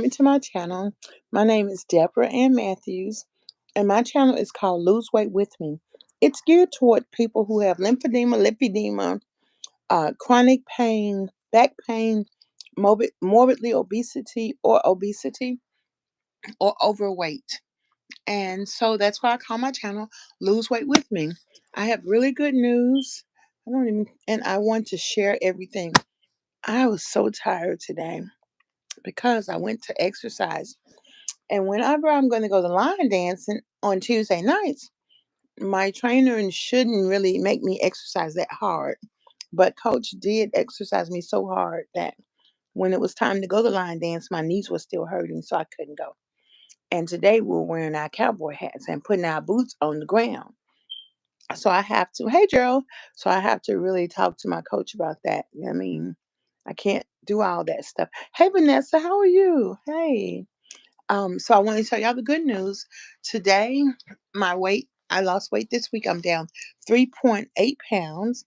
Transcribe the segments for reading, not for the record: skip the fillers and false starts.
welcome to my channel. My name is DebraAnnMatthews, and my channel is called Lose Weight With Me. It's geared toward people who have lymphedema, chronic pain, back pain, morbidly obesity, or overweight. And so that's why I call my channel Lose Weight With Me. I have really good news. And I want to share everything. I was so tired today because I went to exercise. And whenever I'm going to go to line dancing on Tuesday nights, my trainer shouldn't really make me exercise that hard. But coach did exercise me so hard that when it was time to go to line dance, my knees were still hurting, so I couldn't go. And today we were wearing our cowboy hats and putting our boots on the ground. So I have to, hey Gerald, so I have to really talk to my coach about that. I mean, I can't do all that stuff. Hey Vanessa, how are you? Hey. So I want to tell y'all the good news. Today, I lost weight this week. I'm down 3.8 pounds.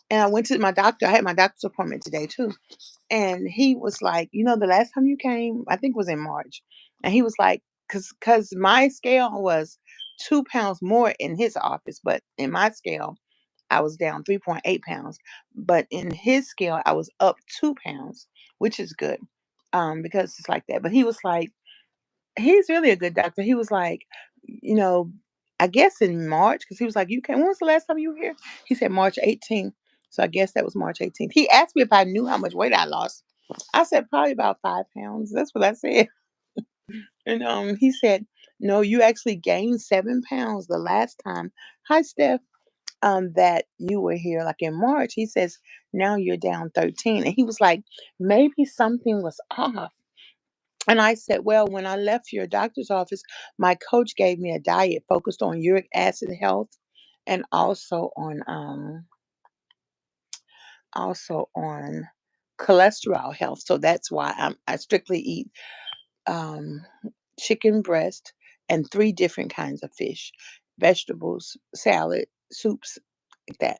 And I went to my doctor. I had my doctor's appointment today too. And he was like, the last time you came, I think was in March. And he was like, because my scale was 2 pounds more in his office, but in my scale, I was down 3.8 pounds. But in his scale, I was up 2 pounds, which is good. Because it's like that. But he was like, he's really a good doctor. He was like, you know, I guess in March, because he was like, you came, when was the last time you were here? He said March 18th. So I guess that was March 18th. He asked me if I knew how much weight I lost. I said probably about 5 pounds. That's what I said. And he said, no, you actually gained 7 pounds the last time. Hi, Steph. That you were here, like in March. He says now you're down 13. And he was like, maybe something was off. And I said, well, when I left your doctor's office, my coach gave me a diet focused on uric acid health and also on cholesterol health. So that's why I strictly eat um, chicken breast and 3 different kinds of fish, vegetables, salad, soups, like that.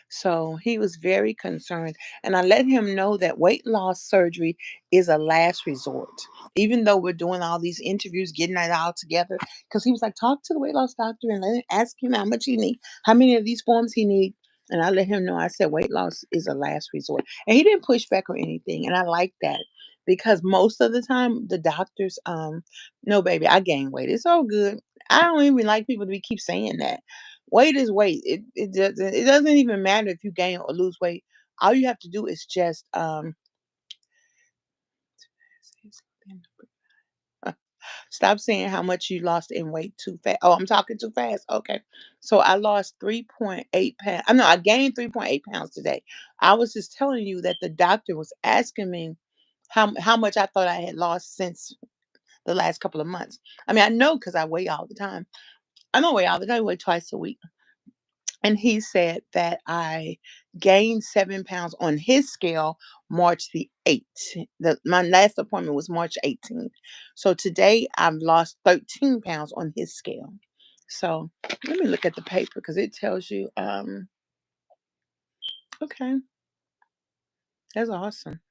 So he was very concerned. And I let him know that weight loss surgery is a last resort. Even though we're doing all these interviews, getting it all together, because he was like, talk to the weight loss doctor and ask him how much he need, how many of these forms he need. And I let him know, I said, weight loss is a last resort. And he didn't push back or anything. And I like that because most of the time the doctors, no, baby, I gain weight. It's all good. I don't even like people to keep saying that. Weight is weight. It doesn't even matter if you gain or lose weight. All you have to do is just stop saying how much you lost in weight too fast. Oh, I'm talking too fast. Okay. So I lost 3.8 pounds. I know I gained 3.8 pounds today. I was just telling you that the doctor was asking me how much I thought I had lost since the last couple of months. I mean, I know because I weigh all the time. I don't weigh all the time. I weigh twice a week. And he said that I gained 7 pounds on his scale March the 8th. My last appointment was March 18th. So today I've lost 13 pounds on his scale. So let me look at the paper because it tells you, okay, that's awesome.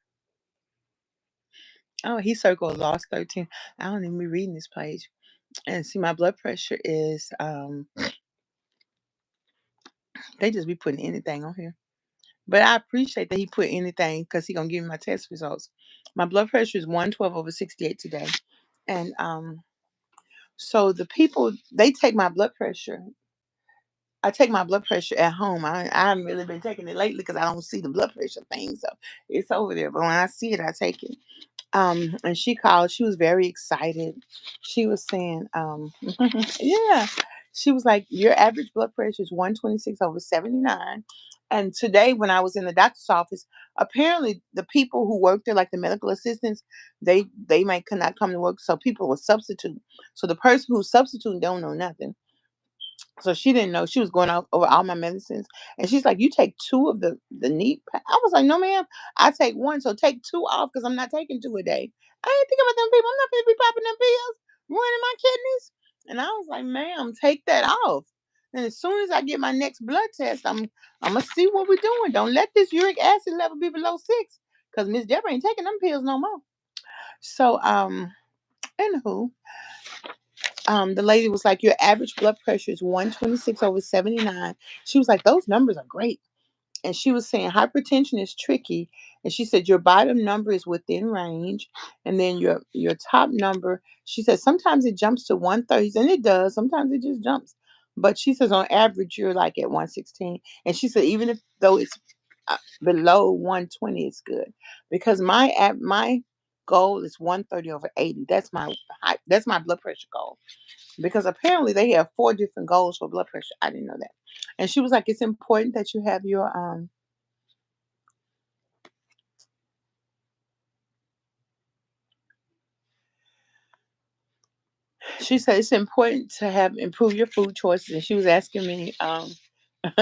Oh, he circled lost 13. I don't even be reading this page. And see, my blood pressure is, they just be putting anything on here. But I appreciate that he put anything because he gonna give me my test results. My blood pressure is 112/68 today, and so the people they take my blood pressure. I take my blood pressure at home. I haven't really been taking it lately because I don't see the blood pressure thing, so it's over there. But when I see it, I take it. And she called. She was very excited. She was saying, yeah. She was like, your average blood pressure is 126/79. And today, when I was in the doctor's office, apparently the people who work there, like the medical assistants, they might could not come to work, so people were substituting. So the person who's substituting don't know nothing. So she didn't know. She was going out over all my medicines. And she's like, you take two of the neat. I was like, no, ma'am. I take one. So take two off because I'm not taking two a day. I didn't think about them people. I'm not going to be popping them pills, ruining my kidneys. And I was like, ma'am, take that off. And as soon as I get my next blood test, I'm gonna see what we're doing. Don't let this uric acid level be below 6. Because Miss Deborah ain't taking them pills no more. So Anywho, the lady was like, your average blood pressure is 126/79. She was like, those numbers are great. And she was saying hypertension is tricky. And she said your bottom number is within range, and then your top number. She said sometimes it jumps to 130s, and it does. Sometimes it just jumps. But she says on average you're like at 116. And she said even if though it's below 120, it's good because my goal is 130/80. That's my blood pressure goal because apparently they have 4 different goals for blood pressure. I didn't know that. And she was like, it's important that you have your she said it's important to have improve your food choices. And she was asking me, and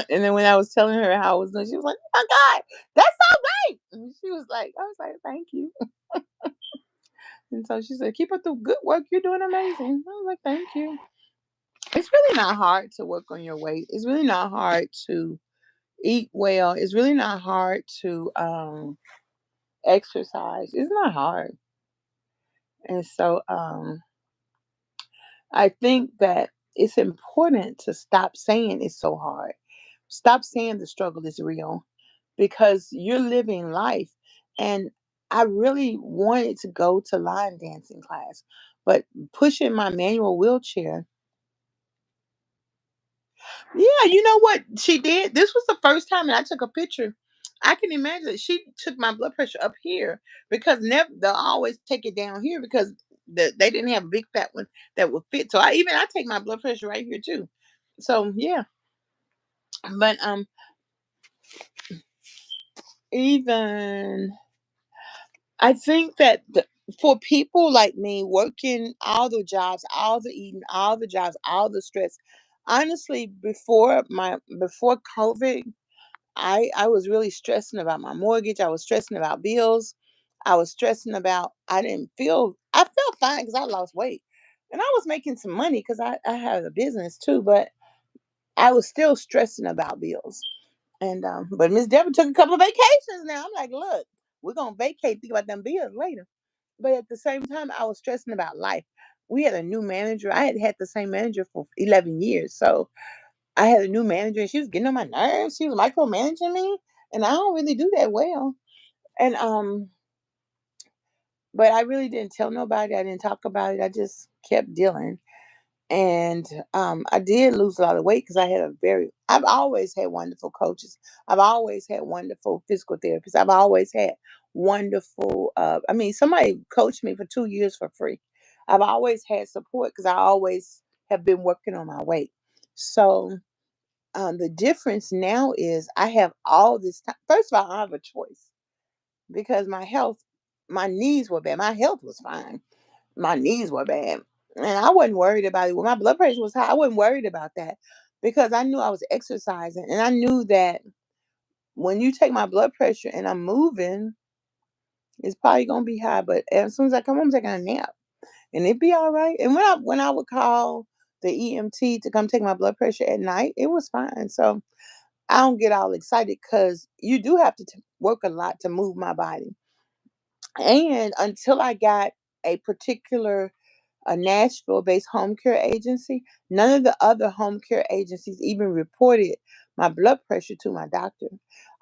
then when I was telling her how I was doing, she was like, oh my God, that's so great. And she was like, I was like, thank you. And so she said, keep up the good work. You're doing amazing. I was like, thank you. It's really not hard to work on your weight. It's really not hard to eat well. It's really not hard to exercise. It's not hard. And so I think that it's important to stop saying it's so hard. Stop saying the struggle is real because you're living life. And I really wanted to go to line dancing class, but pushing my manual wheelchair. Yeah, you know what she did? This was the first time and I took a picture. I can imagine that she took my blood pressure up here because never they'll always take it down here because they didn't have a big fat one that would fit. So I take my blood pressure right here too. So yeah, but even I think that for people like me working all the jobs, all the eating, all the jobs, all the stress. Honestly, before COVID, I was really stressing about my mortgage. I was stressing about bills. I was stressing about I felt fine because I lost weight. And I was making some money because I had a business too, but I was still stressing about bills. And but Miss Deborah took a couple of vacations now. I'm like, look, we're gonna vacate, think about them bills later. But at the same time, I was stressing about life. We had a new manager. I had had the same manager for 11 years. So I had a new manager and she was getting on my nerves. She was micromanaging me. And I don't really do that well. And but I really didn't tell nobody. I didn't talk about it. I just kept dealing. And I did lose a lot of weight because I've always had wonderful coaches. I've always had wonderful physical therapists. I've always had wonderful, somebody coached me for 2 years for free. I've always had support because I always have been working on my weight. So the difference now is I have all this time. First of all, I have a choice because my knees were bad. My health was fine. My knees were bad. And I wasn't worried about it. When my blood pressure was high, I wasn't worried about that because I knew I was exercising. And I knew that when you take my blood pressure and I'm moving, it's probably gonna be high. But as soon as I come home, I'm taking a nap. And it'd be all right. And when I would call the EMT to come take my blood pressure at night, it was fine. So I don't get all excited because you do have to work a lot to move my body. And until I got a particular a Nashville-based home care agency, none of the other home care agencies even reported my blood pressure to my doctor.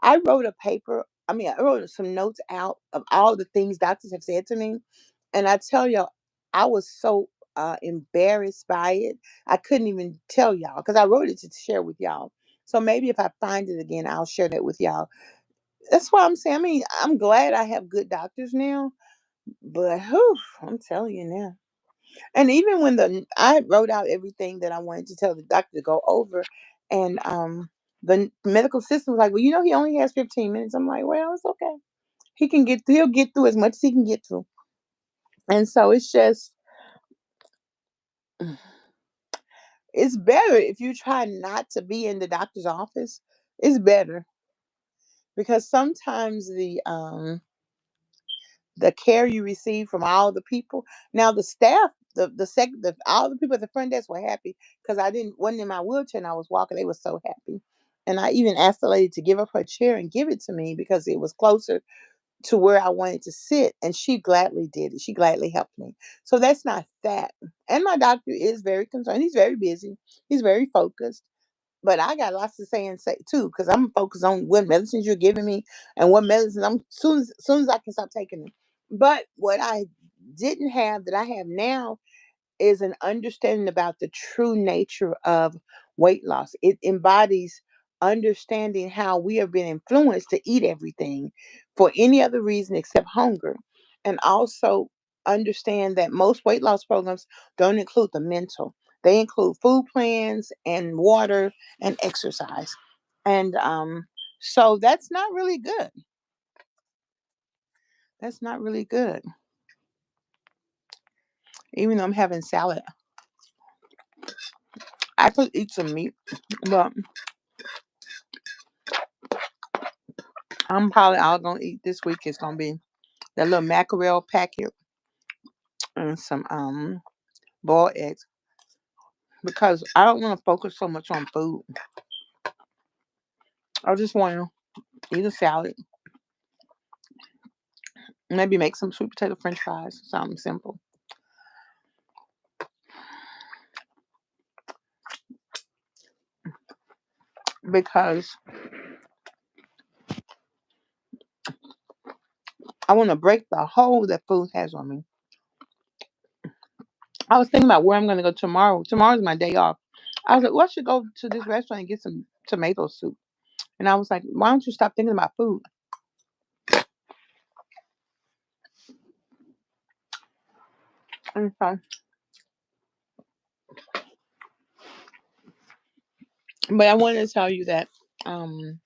I wrote some notes out of all the things doctors have said to me. And I tell y'all, I was so embarrassed by it. I couldn't even tell y'all because I wrote it to share with y'all. So maybe if I find it again, I'll share that with y'all. That's why I'm saying, I'm glad I have good doctors now, but whew, I'm telling you now. And even when I wrote out everything that I wanted to tell the doctor to go over, and the medical system was like, well, he only has 15 minutes. I'm like, well, it's okay. He'll get through as much as he can get through. And so it's just it's better if you try not to be in the doctor's office. It's better because sometimes the care you receive from all the people. Now the staff, all the people at the front desk were happy because I didn't wasn't in my wheelchair and I was walking. They were so happy, and I even asked the lady to give up her chair and give it to me because it was closer. to where I wanted to sit, and she gladly did it. She gladly helped me. So that's not fat. And my doctor is very concerned. He's very busy. He's very focused. But I got lots to say and say too, because I'm focused on what medicines you're giving me and what medicine I'm soon as I can stop taking them. But what I didn't have that I have now is an understanding about the true nature of weight loss. It embodies understanding how we have been influenced to eat everything for any other reason except hunger. And also understand that most weight loss programs don't include the mental. They include food plans and water and exercise. And so that's not really good. That's not really good. Even though I'm having salad, I could eat some meat, but I'm probably all gonna eat this week is gonna be that little mackerel packet and some boiled eggs because I don't want to focus so much on food. I just want to eat a salad, maybe make some sweet potato French fries, something simple. Because I want to break the hold that food has on me. I was thinking about where I'm gonna go tomorrow. Tomorrow's my day off. I was like, well, I should go to this restaurant and get some tomato soup. And I was like, why don't you stop thinking about food? And so, but I wanted to tell you that um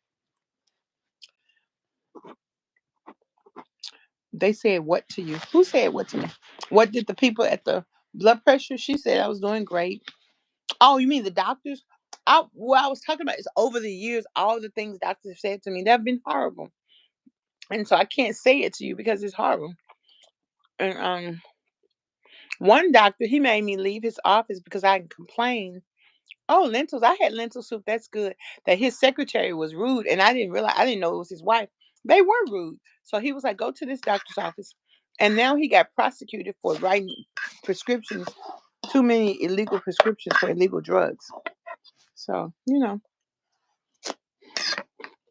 they said what to you? Who said what to me? What did the people at the blood pressure? She said I was doing great. Oh, you mean the doctors? What I was talking about is over the years, all the things doctors have said to me that have been horrible, and so I can't say it to you because it's horrible. And one doctor he made me leave his office because I complained. Oh, lentils! I had lentil soup. That's good. That his secretary was rude, and I didn't realize. I didn't know it was his wife. They were rude. So he was like, "Go to this doctor's office," and now he got prosecuted for writing prescriptions, too many illegal prescriptions for illegal drugs. So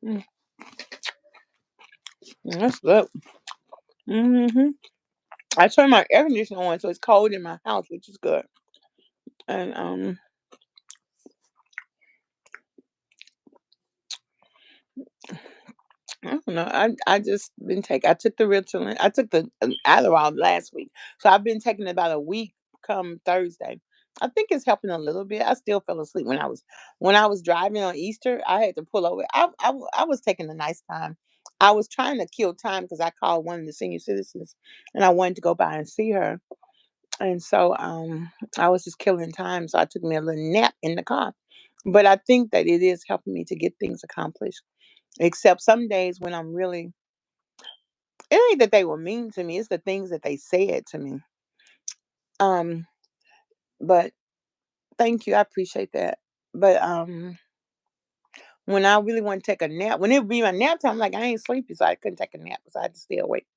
mm, that's good. hmm I turned my air conditioner on, so it's cold in my house, which is good. And I don't know. I just been taking. I took the Ritalin. I took the Adderall last week, so I've been taking about a week. Come Thursday, I think it's helping a little bit. I still fell asleep when I was driving on Easter. I had to pull over. I was taking a nice time. I was trying to kill time because I called one of the senior citizens, and I wanted to go by and see her. And so I was just killing time. So I took me a little nap in the car. But I think that it is helping me to get things accomplished. Except some days when I'm really, it ain't that they were mean to me, it's the things that they said to me. Um, but thank you, I appreciate that. But when I really want to take a nap, when it would be my nap time, like I ain't sleepy, so I couldn't take a nap, so I had to stay awake.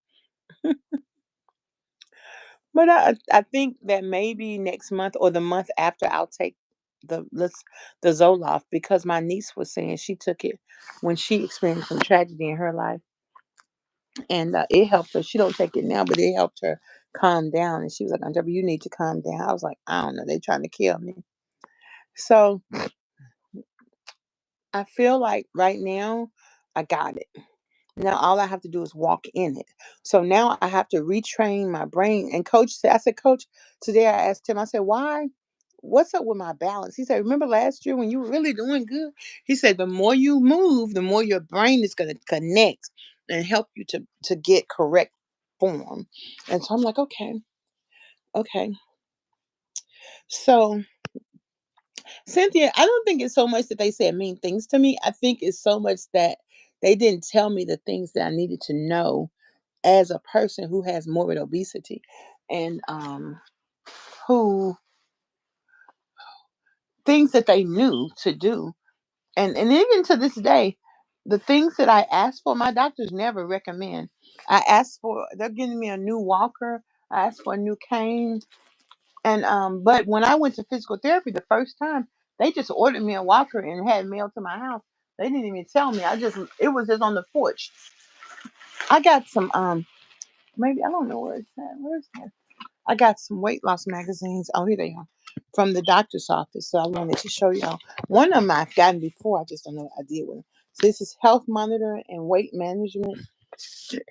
But I think that maybe next month or the month after I'll take the Zoloft because my niece was saying she took it when she experienced some tragedy in her life, and it helped her. She don't take it now, but it helped her calm down. And she was like, "Aunt Deborah, you need to calm down." I was like, "I don't know, they trying to kill me." So I feel like right now I got it. Now all I have to do is walk in it. So now I have to retrain my brain. And coach said, I said, Coach, today I asked him, I said, why? What's up with my balance? He said, remember last year when you were really doing good? He said, the more you move, the more your brain is going to connect and help you to get correct form. And so I'm like, okay, okay. So Cynthia, I don't think it's so much that they said mean things to me. I think it's so much that they didn't tell me the things that I needed to know as a person who has morbid obesity and who things that they knew to do. And even to this day, the things that I ask for, my doctors never recommend. They're giving me a new walker. I asked for a new cane. And but when I went to physical therapy the first time, they just ordered me a walker and had it mailed to my house. They didn't even tell me. It was just on the porch. I got some maybe I don't know where it's at. Where's that? I got some weight loss magazines. Oh, here they are. From the doctor's office. So I wanted to show y'all. One of them I've gotten before. I just don't know what I did with them. So this is Health Monitor and Weight Management,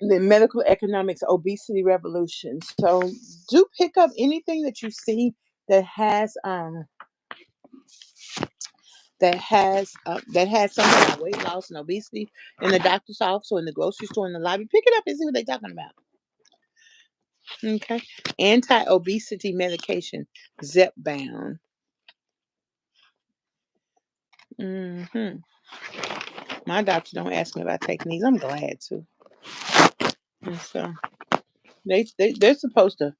the Medical Economics Obesity Revolution. So do pick up anything that you see that has something about weight loss and obesity in the doctor's office or in the grocery store in the lobby. Pick it up and see what they're talking about. Okay. Anti-obesity medication, Zepbound. Hmm. My doctor don't ask me about taking these. I'm glad to. And so they're supposed to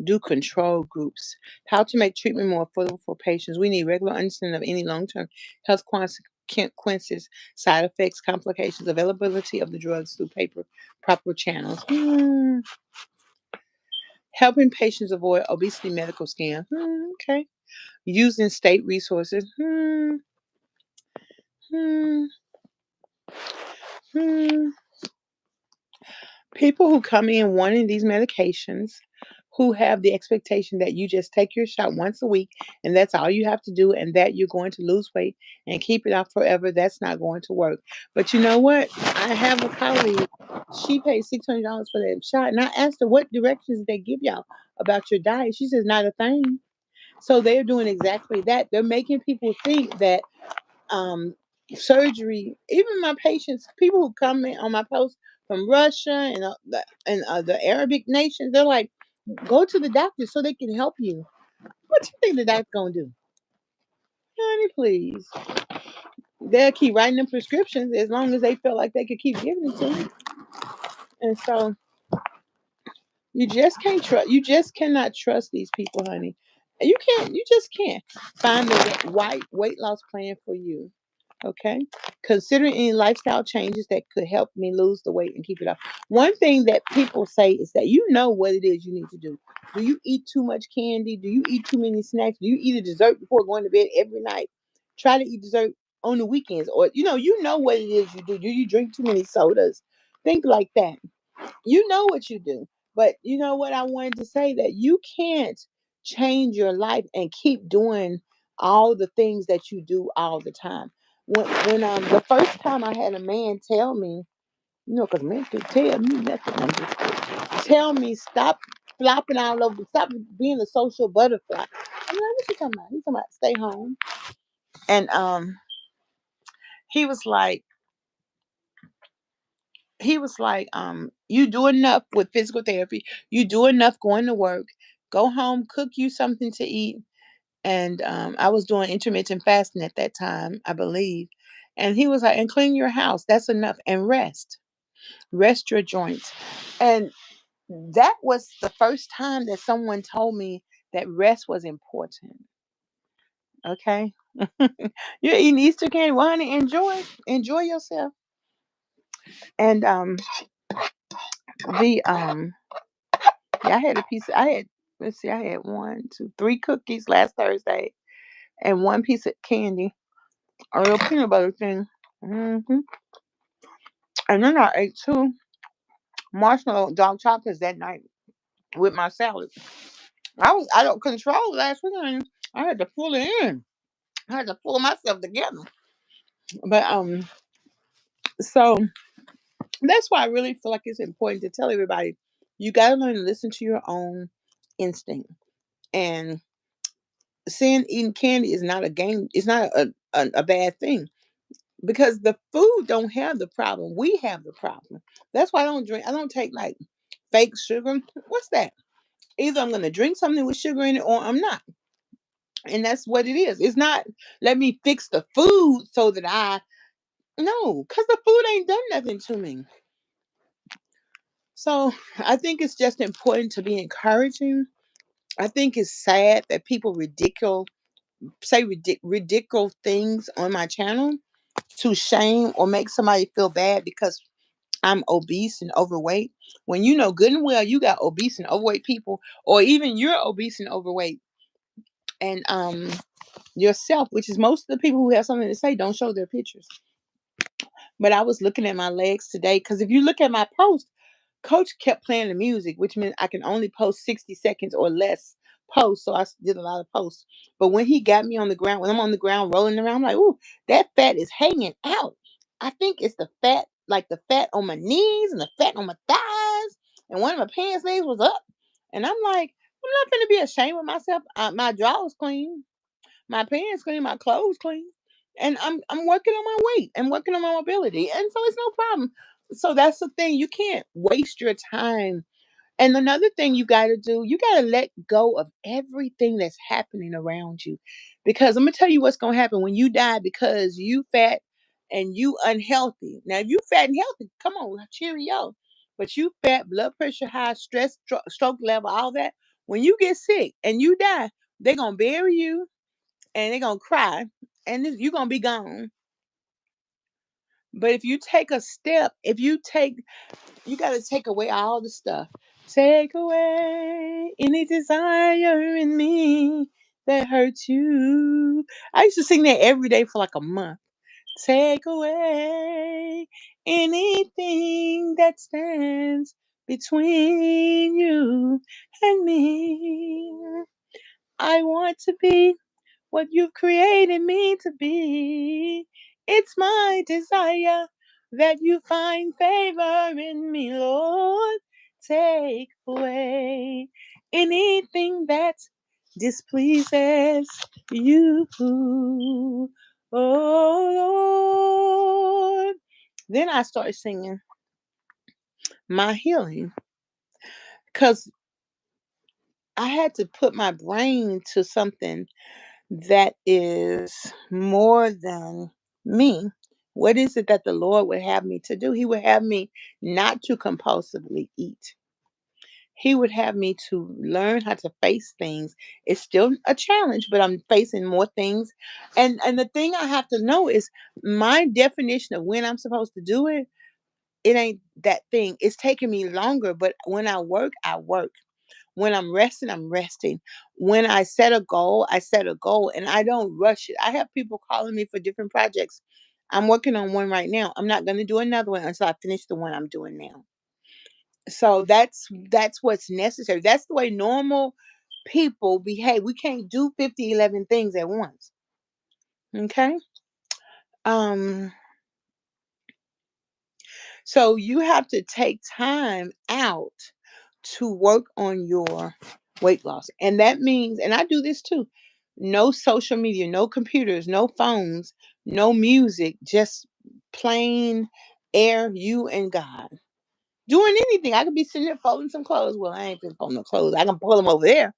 do control groups. How to make treatment more affordable for patients. We need regular understanding of any long-term health consequences, side effects, complications, availability of the drugs through proper channels. Helping patients avoid obesity medical scams. Okay. Using state resources. Hmm. Hmm. People who come in wanting these medications, who have the expectation that you just take your shot once a week and that's all you have to do, and that you're going to lose weight and keep it off forever, that's not going to work. But you know what? I have a colleague, she paid $600 for that shot, and I asked her, what directions did they give y'all about your diet? She says, not a thing. So they're doing exactly that. They're making people think that um, surgery. Even my patients, people who come in on my post from Russia and the Arabic nations, they're like, go to the doctor so they can help you. What you think the doctor's gonna do, honey? Please, they'll keep writing them prescriptions as long as they feel like they could keep giving it to me. And so you just can't trust. You just cannot trust these people, honey. You can't. You just can't find the right weight loss plan for you. Okay. Consider any lifestyle changes that could help me lose the weight and keep it off. One thing that people say is that you know what it is you need to do. Do you eat too much candy? Do you eat too many snacks? Do you eat a dessert before going to bed every night? Try to eat dessert on the weekends. Or you know what it is you do. Do you drink too many sodas? Think like that. You know what you do. But you know what I wanted to say, that you can't change your life and keep doing all the things that you do all the time. When the first time I had a man tell me, because men can tell me nothing. I'm just kidding. Tell me stop flopping all over, stop being a social butterfly. I'm like, what you talking about? He's talking about stay home. And he was like, you do enough with physical therapy. You do enough going to work. Go home, cook you something to eat. And I was doing intermittent fasting at that time, I believe. And he was like, and clean your house. That's enough. And rest your joints. And that was the first time that someone told me that rest was important. Okay. You're eating Easter candy. Well, honey, enjoy yourself. And the yeah, I had a piece. I had, let's see, I had one, two, three cookies last Thursday, and one piece of candy, a real peanut butter thing. hmm And then I ate two marshmallow dark chocolates that night with my salad. I was out of control last weekend. I had to pull it in. I had to pull myself together. But so that's why I really feel like it's important to tell everybody, you got to learn to listen to your own instinct. And seeing eating candy is not a game. It's not a bad thing, because the food don't have the problem. We have the problem. That's why I don't drink. I don't take like fake sugar. What's that? Either I'm going to drink something with sugar in it or I'm not. And that's what it is. It's not, let me fix the food so that no, because the food ain't done nothing to me. So I think it's just important to be encouraging. I think it's sad that people say ridiculous things on my channel. to shame or make somebody feel bad because I'm obese and overweight, when you know good and well you got obese and overweight people, or even you're obese and overweight, and yourself, which is most of the people who have something to say don't show their pictures. But I was looking at my legs today because if you look at my post, Coach kept playing the music, which meant I can only post 60 seconds or less posts. So did a lot of posts. But when he got me on the ground, when I'm on the ground rolling around, I'm like, ooh, that fat is hanging out. I think it's the fat, like the fat on my knees and the fat on my thighs. And one of my pants legs was up. And I'm like, I'm not going to be ashamed of myself. My drawers clean, my pants clean, my clothes clean. And I'm working on my weight and working on my mobility. And so it's no problem. So that's the thing. You can't waste your time. And another thing you got to do, you got to let go of everything that's happening around you. Because I'm going to tell you what's going to happen when you die because you fat and you unhealthy. Now, if you fat and healthy, come on, cheerio. But you fat, blood pressure high, stress, stroke level, all that. When you get sick and you die, they're going to bury you and they're going to cry and you're going to be gone. But if you take a step, you got to take away all the stuff. Take away any desire in me that hurts you. I used to sing that every day for like a month. Take away anything that stands between you and me. I want to be what you've created me to be. It's my desire that you find favor in me, Lord. Take away anything that displeases you. Oh Lord. Then I started singing my healing because I had to put my brain to something that is more than me. What is it that the Lord would have me to do? He would have me not to compulsively eat. He would have me to learn how to face things. It's still a challenge, but I'm facing more things. And the thing I have to know is my definition of when I'm supposed to do it, it ain't that thing. It's taking me longer, but when I work, I work. When I'm resting, I'm resting. When I set a goal, I set a goal and I don't rush it. I have people calling me for different projects. I'm working on one right now. I'm not going to do another one until I finish the one I'm doing now. So that's what's necessary. That's the way normal people behave. We can't do 50, 11 things at once. Okay? Um so you have to take time out to work on your weight loss. And that means, and I do this too, no social media, no computers, no phones, no music, just plain air, you and God. Doing anything. I could be sitting there folding some clothes. Well, I ain't been folding no clothes. I can pull them over there.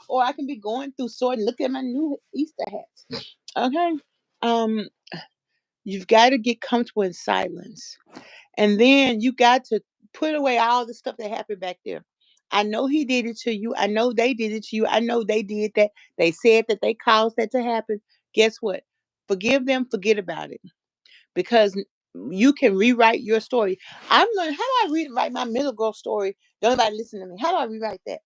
Or I can be going through sorting, look at my new Easter hats. Okay. Um, you've got to get comfortable in silence. And then you got to put away all the stuff that happened back there. I know he did it to you. I know they did it to you. I know they did that. They said that they caused that to happen. Guess what? Forgive them, forget about it. Because you can rewrite your story. I'm learning how do I rewrite my middle girl story? Don't nobody listen to me. How do I rewrite that?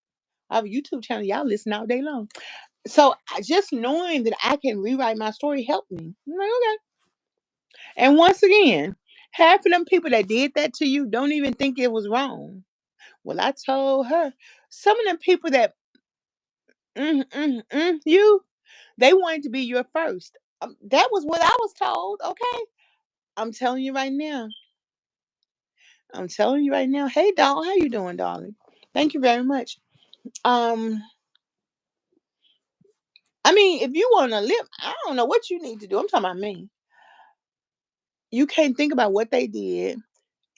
I have a YouTube channel. Y'all listen all day long. So just knowing that I can rewrite my story helped me. I'm like, okay. And once again, half of them people that did that to you don't even think it was wrong. Well, I told her. Some of them people that you, they wanted to be your first. That was what I was told. Okay, I'm telling you right now. I'm telling you right now. Hey, doll, how you doing, darling? Thank you very much. Um, I mean, if you want to live, I don't know what you need to do. I'm talking about me. You can't think about what they did.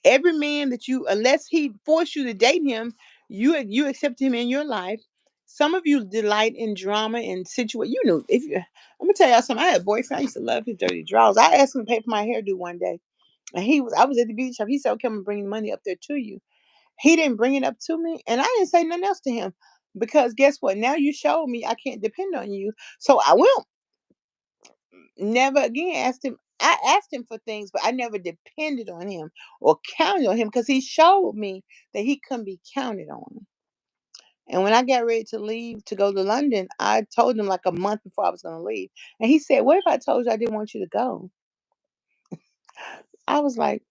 Every man that you, unless he forced you to date him, you accept him in your life. Some of you delight in drama and situation. You know, if you, I'm gonna tell y'all something. I had a boyfriend. I used to love his dirty drawers. I asked him to pay for my hairdo one day, and I was at the beauty shop. He said, "Okay, I'm bringing the money up there to you." He didn't bring it up to me, and I didn't say nothing else to him because guess what? Now you showed me I can't depend on you. So I went. never again asked him. I asked him for things, but I never depended on him or counted on him because he showed me that he couldn't be counted on. And when I got ready to leave to go to London, I told him like a month before I was going to leave. And he said, "What if I told you I didn't want you to go?" I was like,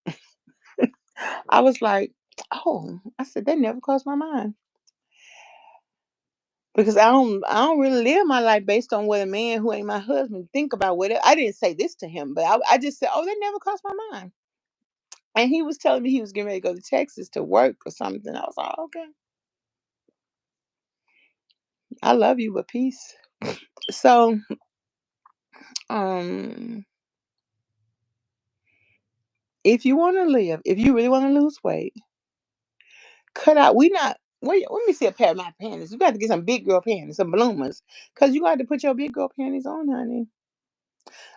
I was like, "Oh," I said, "that never crossed my mind." Because I don't really live my life based on what a man who ain't my husband think about what I didn't say this to him, but I just said, "Oh, that never crossed my mind." And he was telling me he was getting ready to go to Texas to work or something. I was like, "Okay, I love you, but peace." So, um, if you want to live, if you really want to lose weight, cut out. We not. Wait, let me see a pair of my panties. You got to get some big girl panties, some bloomers, cause you got to put your big girl panties on, honey.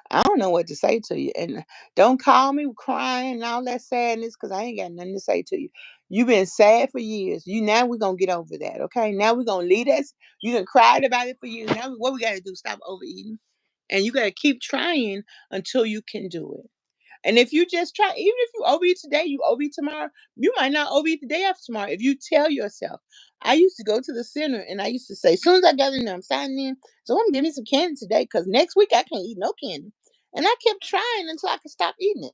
I don't know what to say to you. And don't call me crying and all that sadness because I ain't got nothing to say to you. You've been sad for years. You now we're gonna get over that. Okay. Now we're gonna leave that. You done cried about it for years. Now what we gotta do? Stop overeating. And you gotta keep trying until you can do it. And if you just try, even if you overeat today, you overeat tomorrow, you might not overeat the day after tomorrow. If you tell yourself, I used to go to the center and I used to say, as soon as I got in there, I'm signing in. So I'm gonna give me some candy today because next week I can't eat no candy. And I kept trying until I could stop eating it.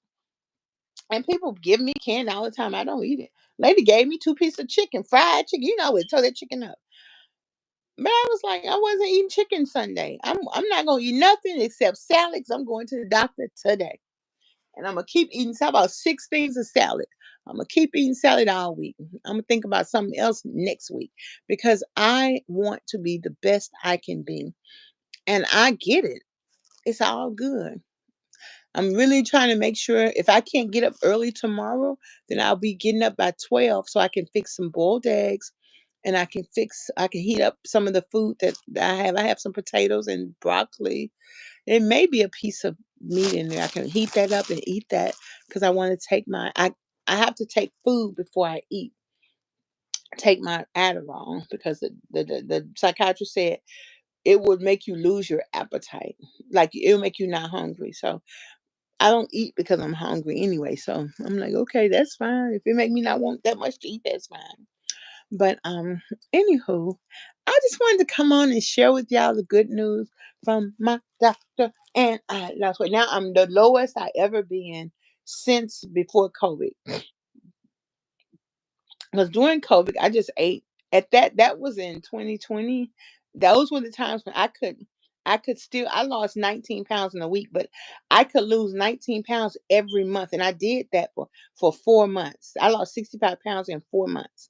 And people give me candy all the time. I don't eat it. Lady gave me 2 pieces of chicken, fried chicken. You know, I would throw that chicken up. But I was like, I wasn't eating chicken Sunday. I'm not gonna eat nothing except salads. I'm going to the doctor today. And I'm gonna keep eating about 6 things of salad. I'm gonna keep eating salad all week. I'm gonna think about something else next week because I want to be the best I can be. And I get it. It's all good. I'm really trying to make sure if I can't get up early tomorrow, then I'll be getting up by 12 so I can fix some boiled eggs and I can heat up some of the food that I have. I have some potatoes and broccoli. It may be a piece of meat in there. I can heat that up and eat that because I want to take I have to take food before I eat. Take my Adderall because the psychiatrist said it would make you lose your appetite. Like it'll make you not hungry. So I don't eat because I'm hungry anyway. So I'm like, okay, that's fine. If it make me not want that much to eat, that's fine. But anywho, I just wanted to come on and share with y'all the good news from my doctor, and I lost weight. Now I'm the lowest I ever been since before COVID. Because during COVID, I just ate. That was in 2020. Those were the times when I could still I lost 19 pounds in a week, but I could lose 19 pounds every month. And I did that for 4 months. I lost 65 pounds in 4 months.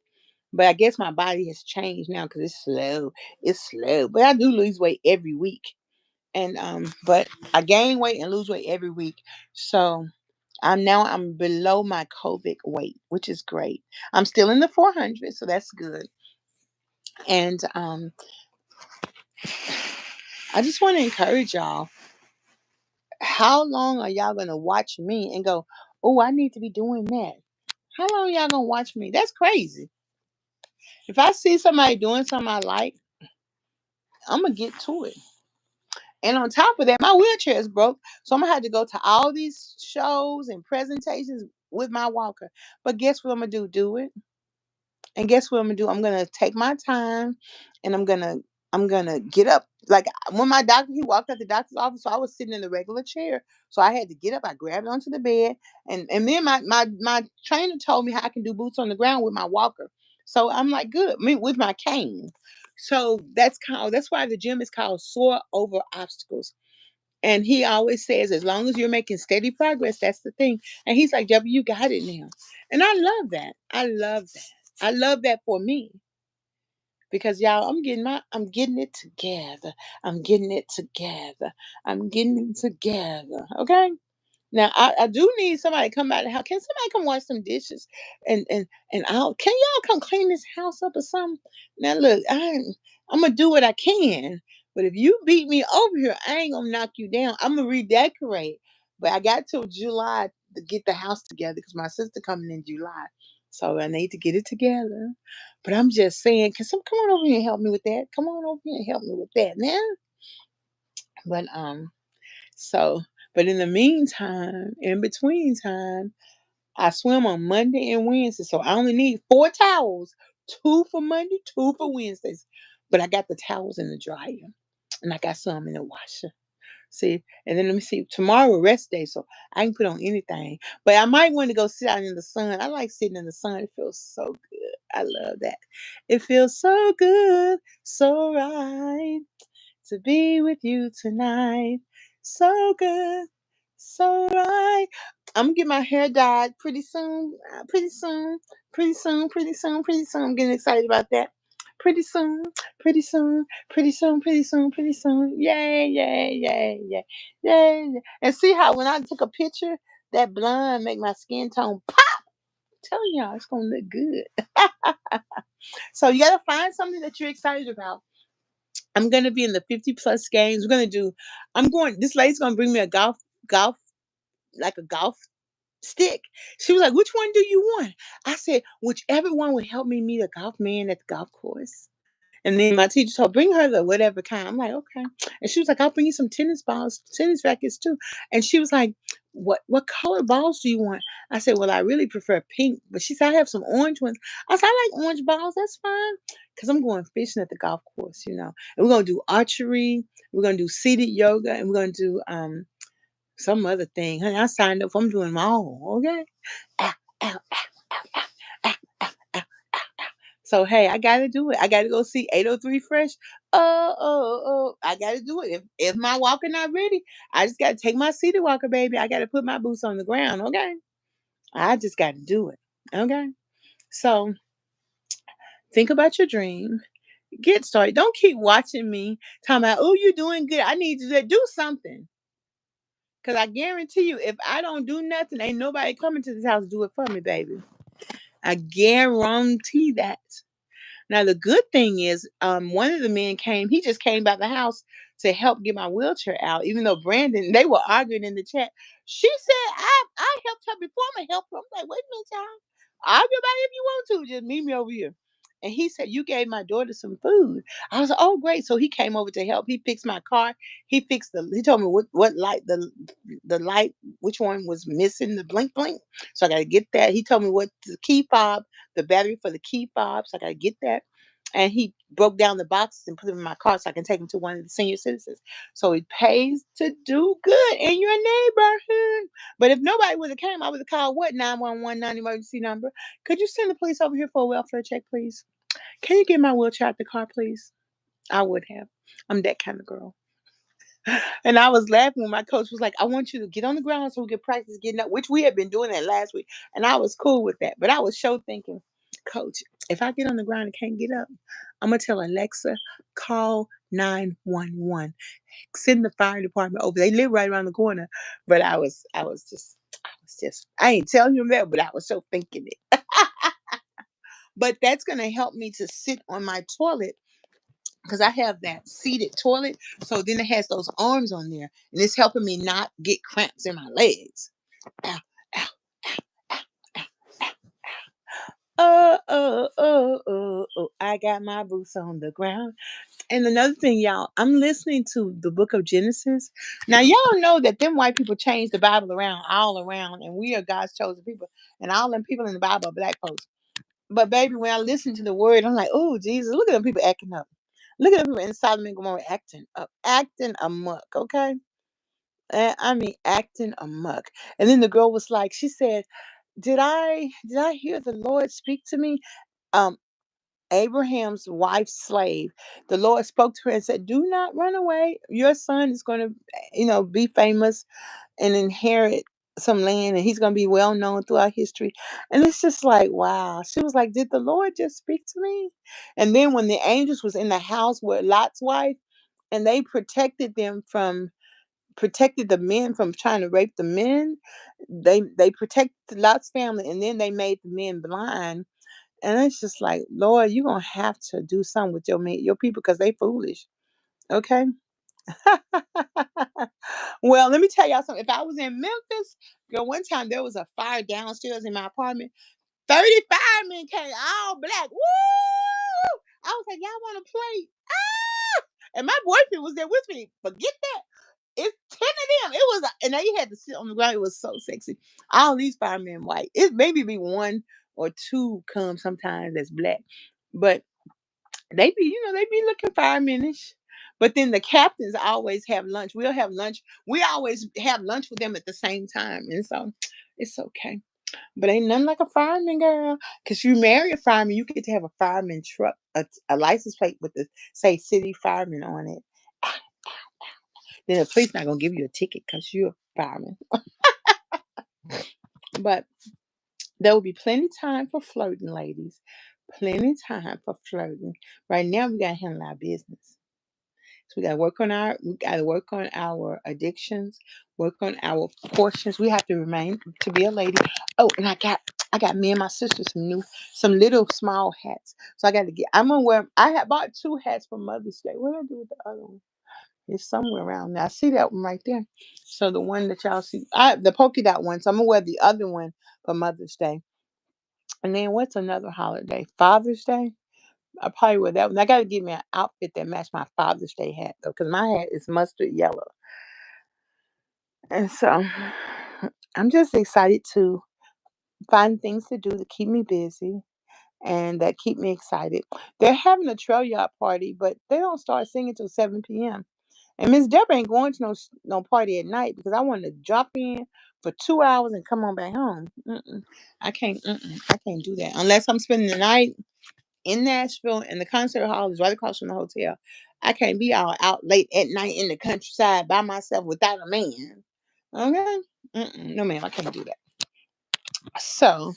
But I guess my body has changed now because it's slow. It's slow. But I do lose weight every week. And but I gain weight and lose weight every week. So I'm below my COVID weight, which is great. I'm still in the 400, so that's good. And I just want to encourage y'all. How long are y'all gonna watch me and go, "Oh, I need to be doing that"? How long y'all gonna watch me? That's crazy. If I see somebody doing something I like, I'm gonna get to it. And on top of that, my wheelchair is broke, so I'm gonna have to go to all these shows and presentations with my walker. But guess what I'm gonna do? Do it. And guess what I'm gonna do? I'm gonna take my time and I'm gonna get up. Like when my doctor he walked out the doctor's office, so I was sitting in the regular chair. So I had to get up. I grabbed onto the bed and then my trainer told me how I can do boots on the ground with my walker. So I'm like, good. I mean, with my cane. So that's why the gym is called Soar Over Obstacles. And he always says, as long as you're making steady progress, that's the thing. And he's like, W, you got it now. And I love that. I love that. I love that for me because y'all, I'm getting it together. I'm getting it together. I'm getting it together. Okay. Now I do need somebody to come by the house. Can somebody come wash some dishes and can y'all come clean this house up or something? Now look, I'm gonna do what I can, but if you beat me over here, I ain't gonna knock you down. I'm gonna redecorate. But I got till July to get the house together because my sister coming in July. So I need to get it together. But I'm just saying, can some come on over here and help me with that? Come on over here and help me with that now. But So, but in the meantime, in between time, I swim on Monday and Wednesday. So I only need 4 towels. 2 for Monday, 2 for Wednesdays. But I got the towels in the dryer. And I got some in the washer. See, and then let me see. Tomorrow rest day, so I can put on anything. But I might want to go sit out in the sun. I like sitting in the sun. It feels so good. I love that. It feels so good, so right to be with you tonight. So good, so right. I'm gonna get my hair dyed pretty soon. Pretty soon. Pretty soon. Pretty soon. Pretty soon. I'm getting excited about that. Pretty soon. Pretty soon. Pretty soon. Pretty soon. Pretty soon. Yay! Yay! Yay! Yay! Yay! Yay. And see how when I took a picture, that blonde make my skin tone pop. I'm telling y'all, it's gonna look good. So you gotta find something that you're excited about. I'm gonna be in the 50 plus games. This lady's gonna bring me a golf, like a golf stick. She was like, which one do you want? I said, whichever one would help me meet a golf man at the golf course. And then my teacher told, bring her the whatever kind. I'm like, okay. And she was like, I'll bring you some tennis balls, tennis rackets too. And she was like, what color balls do you want? I said, well, I really prefer pink. But she said, I have some orange ones. I said, I like orange balls. That's fine. Because I'm going fishing at the golf course, you know. And we're going to do archery. We're going to do seated yoga. And we're going to do some other thing. Honey, I signed up. I'm doing them all. Okay. Ow, ow, ow, ow, ow, ow, ow, ow, ow. So hey, I gotta do it. I gotta go see 803 Fresh. I gotta do it. If my walker not ready, I just gotta take my seated walker, baby. I gotta put my boots on the ground. Okay. I just gotta do it. Okay. So think about your dream. Get started. Don't keep watching me talking about, oh, you're doing good. I need you to do something. Cause I guarantee you, if I don't do nothing, ain't nobody coming to this house to do it for me, baby. I guarantee that. Now the good thing is, one of the men came. He just came by the house to help get my wheelchair out. Even though Brandon, they were arguing in the chat. She said, "I helped her before. I'm gonna help her." I'm like, "Wait a minute, y'all. Argue about it if you want to. Just meet me over here." And he said, "You gave my daughter some food." I was like, "Oh, great!" So he came over to help. He fixed my car. He told me what light the light, which one was missing, the blink blink. So I got to get that. He told me what the key fob, the battery for the key fob. So I got to get that. And he broke down the boxes and put them in my car so I can take them to one of the senior citizens. So it pays to do good in your neighborhood. But if nobody would have came, I would have called what 911 non-emergency number. Could you send the police over here for a welfare check, please? Can you get my wheelchair out the car, please? I would have. I'm that kind of girl. And I was laughing when my coach was like, I want you to get on the ground so we can practice getting up, which we had been doing that last week. And I was cool with that. But I was sure thinking, Coach, if I get on the ground and can't get up, I'm going to tell Alexa, call 911. Send the fire department over. They live right around the corner. But I ain't telling him that, but I was so thinking it. But that's going to help me to sit on my toilet because I have that seated toilet. So then it has those arms on there, and it's helping me not get cramps in my legs. Ow, ow, ow, ow, ow, oh. I got my boots on the ground. And another thing, y'all, I'm listening to the book of Genesis. Now, y'all know that them white people changed the Bible around all around, and we are God's chosen people. And all them people in the Bible are black folks. But baby, when I listen to the word, I'm like, oh Jesus, look at them people acting up. Look at them people in Sodom and Gomorrah acting up, acting amok, okay? I mean acting amok. And then the girl was like, she said, did I hear the Lord speak to me? Um, Abraham's wife's slave. The Lord spoke to her and said, do not run away. Your son is gonna, be famous and inherit some land and he's going to be well known throughout history. And it's just like, wow. She was like, did the Lord just speak to me? And then when the angels was in the house with Lot's wife and they protected the men from trying to rape the men, they protected Lot's family and then they made the men blind. And it's just like, Lord, you're going to have to do something with your people because they foolish. Okay. Well, let me tell y'all something. If I was in Memphis, girl, one time there was a fire downstairs in my apartment. 35 men came, all black. Woo! I was like, y'all want to play? Ah! And my boyfriend was there with me. Forget that. It's 10 of them. It was, and they had to sit on the ground. It was so sexy. All these firemen white. It maybe be one or two come sometimes that's black, but they be, they be looking firemanish. But then the captains always have lunch. We'll have lunch. We always have lunch with them at the same time, and so it's okay. But ain't nothing like a fireman, girl. Cause you marry a fireman, you get to have a fireman truck, a license plate with the say city fireman on it. Then the police not gonna give you a ticket because you're a fireman. But there will be plenty time for flirting, ladies. Plenty time for flirting. Right now, we gotta handle our business. So we gotta work on our addictions, work on our portions. We have to remain to be a lady. Oh, and I got me and my sister some little small hats. So I got to get. I'm gonna wear. I had bought two hats for Mother's Day. What did I do with the other one? It's somewhere around there. I see that one right there. So the one that y'all see, the polka dot one. So I'm gonna wear the other one for Mother's Day. And then what's another holiday? Father's Day. I probably wear that one. I got to get me an outfit that match my Father's Day hat though, because my hat is mustard yellow. And so I'm just excited to find things to do to keep me busy and that keep me excited. They're having a trail yard party, but they don't start singing till 7 p.m. And Miss Deborah ain't going to no party at night because I wanted to drop in for 2 hours and come on back home. I can't. I can't do that unless I'm spending the night in Nashville and the concert hall is right across from the hotel. I can't be all out late at night in the countryside by myself without a man. Okay? No, ma'am, I can't do that. So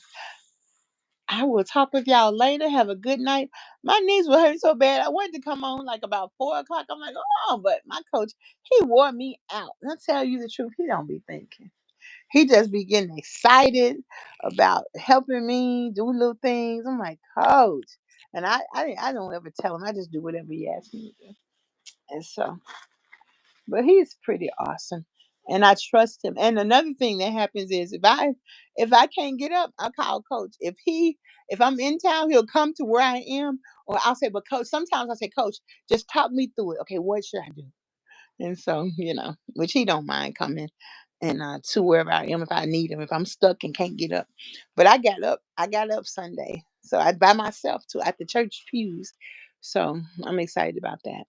I will talk with y'all later. Have a good night. My knees were hurting so bad. I wanted to come on like about 4 o'clock. I'm like, oh, but my coach, he wore me out. And I tell you the truth, he don't be thinking. He just be getting excited about helping me do little things. I'm like, coach. And I don't ever tell him. I just do whatever he asks me to do. And so, but he's pretty awesome. And I trust him. And another thing that happens is if I can't get up, I call coach. If I'm in town, he'll come to where I am. Or I'll say, but coach, sometimes I say, coach, just talk me through it. Okay, what should I do? And so, which he don't mind coming and to wherever I am if I need him, if I'm stuck and can't get up. But I got up Sunday. So I by myself too at the church pews. So I'm excited about that.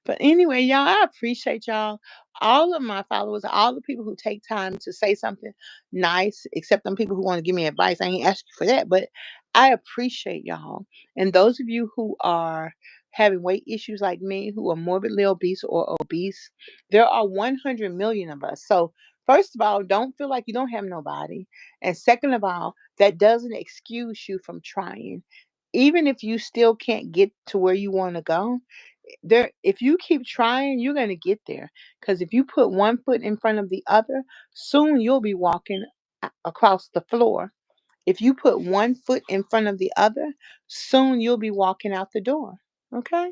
But anyway, y'all, I appreciate y'all. All of my followers, all the people who take time to say something nice, except them people who want to give me advice. I ain't asking for that, but I appreciate y'all. And those of you who are having weight issues like me, who are morbidly obese or obese, there are 100 million of us. So, first of all, don't feel like you don't have nobody. And second of all, that doesn't excuse you from trying. Even if you still can't get to where you want to go, if you keep trying, you're going to get there, because if you put one foot in front of the other, soon you'll be walking across the floor. If you put one foot in front of the other, soon you'll be walking out the door. Okay?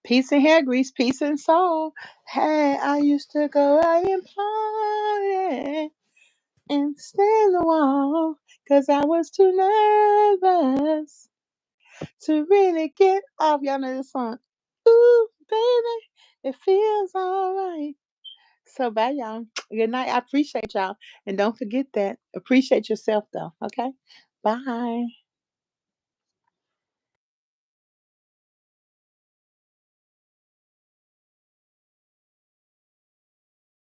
Peace and hair grease, peace and soul. Hey, I used to go out and party and stand the wall because I was too nervous to really get off. Y'all know this song. Ooh, baby, it feels all right. So bye, y'all. Good night. I appreciate y'all. And don't forget that. Appreciate yourself, though. Okay? Bye.